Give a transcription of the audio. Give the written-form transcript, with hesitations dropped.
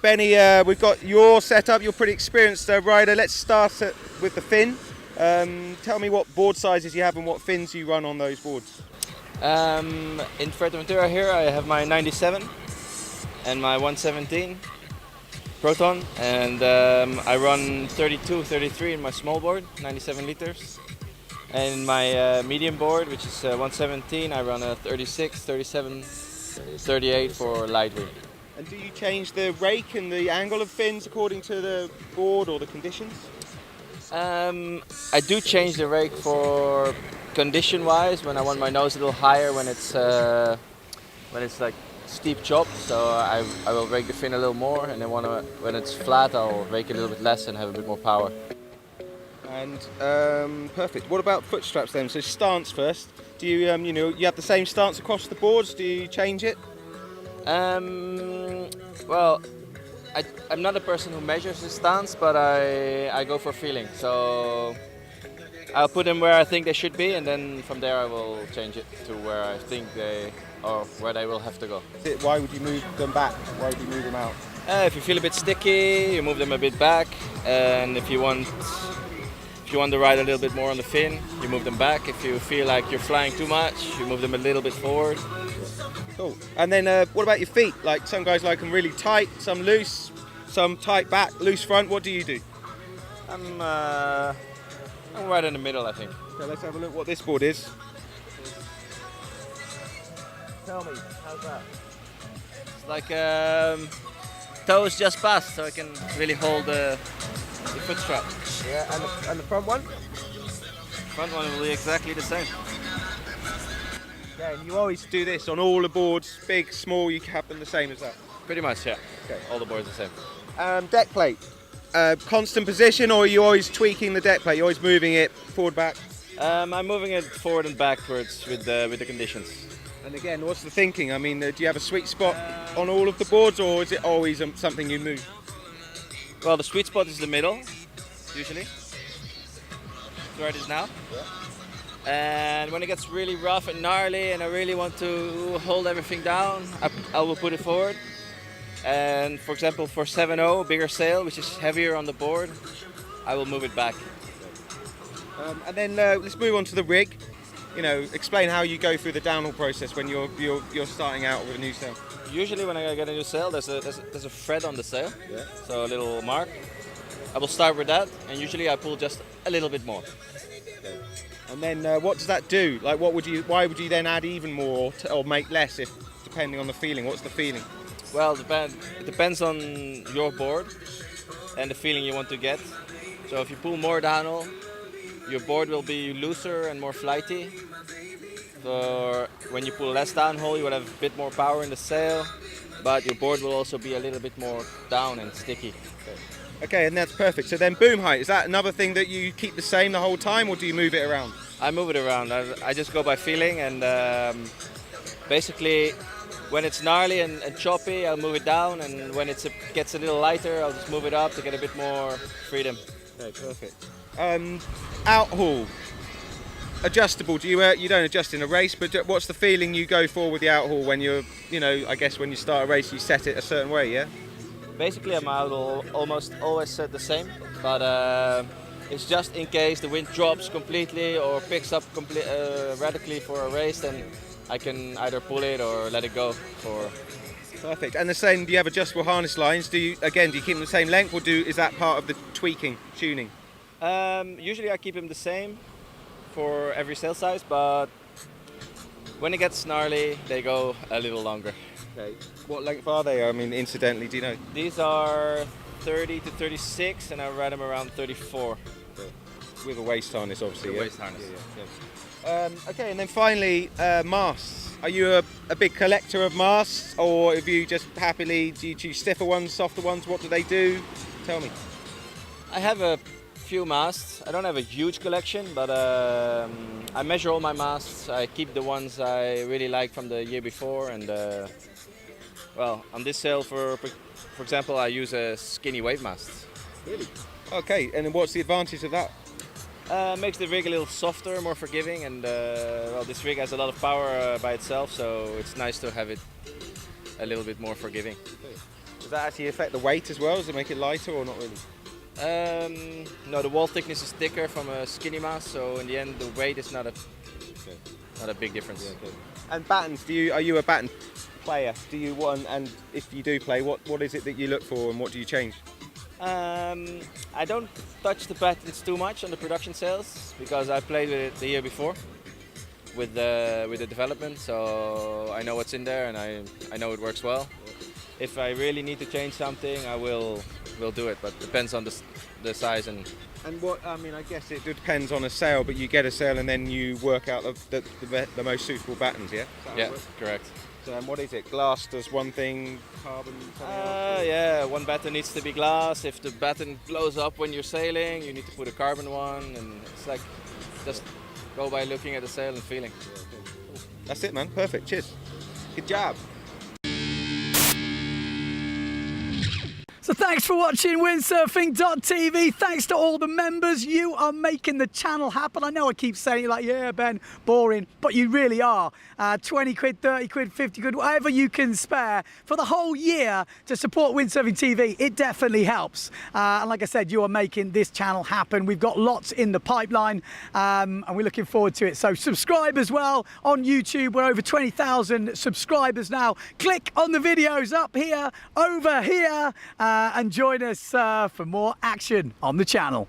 Benny, we've got your setup. You're a pretty experienced rider. Let's start with the fin. Tell me what board sizes you have and what fins you run on those boards. In Fuerteventura here I have my 97 and my 117 Proton, and I run 32, 33 in my small board, 97 liters. And in my medium board, which is 117, I run a 36, 37, 38 for light wheel. And do you change the rake and the angle of fins according to the board or the conditions? I do change the rake for condition-wise when I want my nose a little higher when it's like steep chop. So I will rake the fin a little more, and then when it's flat, I'll rake it a little bit less and have a bit more power. And perfect. What about foot straps then? So stance first. Do you you have the same stance across the boards? Do you change it? Well, I'm not a person who measures the stance, but I go for feeling. So I'll put them where I think they should be, and then from there I will change it to where I think where they will have to go. Why would you move them back? Why would you move them out? If you feel a bit sticky, you move them a bit back, and if you want to ride a little bit more on the fin, you move them back. If you feel like you're flying too much, you move them a little bit forward. Cool. And then what about your feet? Like some guys like them really tight, some loose, some tight back, loose front. What do you do? I'm right in the middle, I think. Okay, let's have a look what this board is. Tell me, how's that? It's like toes just past, so I can really hold the foot strap. Yeah, and the front one? Front one will be exactly the same. Yeah, and you always do this on all the boards, big, small, you have them the same as that? Pretty much, yeah. Okay. All the boards the same. Deck plate, constant position, or are you always tweaking the deck plate? You're always moving it forward, back? I'm moving it forward and backwards with the conditions. And again, what's the thinking? I mean, do you have a sweet spot on all of the boards, or is it always something you move? Well, the sweet spot is the middle, usually. Where it is now. Yeah. And when it gets really rough and gnarly and I really want to hold everything down, I will put it forward. And for example, for 7.0, bigger sail, which is heavier on the board, I will move it back. And then let's move on to the rig. Explain how you go through the downhill process when you're starting out with a new sail. Usually when I get a new sail, there's a thread on the sail, yeah. So a little mark. I will start with that, and usually I pull just a little bit more. Okay. And then what does that do? Like, why would you then add even more or make less, if depending on the feeling? What's the feeling? Well, it depends on your board and the feeling you want to get. So if you pull more downhill, your board will be looser and more flighty. So when you pull less downhill, you will have a bit more power in the sail, but your board will also be a little bit more down and sticky. Okay, and that's perfect. So then boom height, is that another thing that you keep the same the whole time, or do you move it around? I move it around. I just go by feeling, and basically when it's gnarly and choppy, I'll move it down, and when it gets a little lighter, I'll just move it up to get a bit more freedom. Okay, perfect. Out haul, adjustable. Do you don't adjust in a race, but what's the feeling you go for with the out haul when you're, I guess when you start a race, you set it a certain way, yeah? Basically, I'm out almost always set the same, but it's just in case the wind drops completely or picks up radically for a race, then I can either pull it or let it go for. Perfect. And the same, do you have adjustable harness lines? Do you keep them the same length, or is that part of the tweaking, tuning? Usually I keep them the same for every sail size, but when it gets gnarly, they go a little longer. Okay. What length are they? I mean, incidentally, do you know? These are 30 to 36, and I ride them around 34. Okay. With a waist harness, obviously. With a yeah? waist harness. Yeah. Okay, and then finally, masts. Are you a big collector of masts, or if you just happily, do you choose stiffer ones, softer ones? What do they do? Tell me. I have a few masts. I don't have a huge collection, but I measure all my masts. I keep the ones I really like from the year before, and well, on this sail, for example, I use a skinny wave mast. Really? Okay, and then what's the advantage of that? Makes the rig a little softer, more forgiving, and well, this rig has a lot of power by itself, so it's nice to have it a little bit more forgiving. Okay. that actually affect the weight as well? Does it make it lighter or not really? No, the wall thickness is thicker from a skinny mass, so in the end the weight is not a big difference. Yeah, okay. And battens, are you a batten player? Do you want, and if you do play, what is it that you look for and what do you change? I don't touch the battens too much on the production sails because I played with it the year before with the development, so I know what's in there and I know it works well. If I really need to change something, I will do it, but it depends on the size and what, I mean, I guess it depends on a sail, but you get a sail and then you work out the most suitable battens, yeah? Yeah, correct. So, and what is it? Glass does one thing, carbon something else? Yeah, one batten needs to be glass. If the batten blows up when you're sailing, you need to put a carbon one, and it's like just go by looking at the sail and feeling. Yeah, okay. Cool. That's it, man. Perfect. Cheers. Good job. So thanks for watching Windsurfing.tv. Thanks to all the members. You are making the channel happen. I know I keep saying it like, yeah, Ben, boring, but you really are. 20 quid, 30 quid, 50 quid, whatever you can spare for the whole year to support Windsurfing TV. It definitely helps. And like I said, you are making this channel happen. We've got lots in the pipeline and we're looking forward to it. So subscribe as well on YouTube. We're over 20,000 subscribers now. Click on the videos up here, over here. And join us for more action on the channel.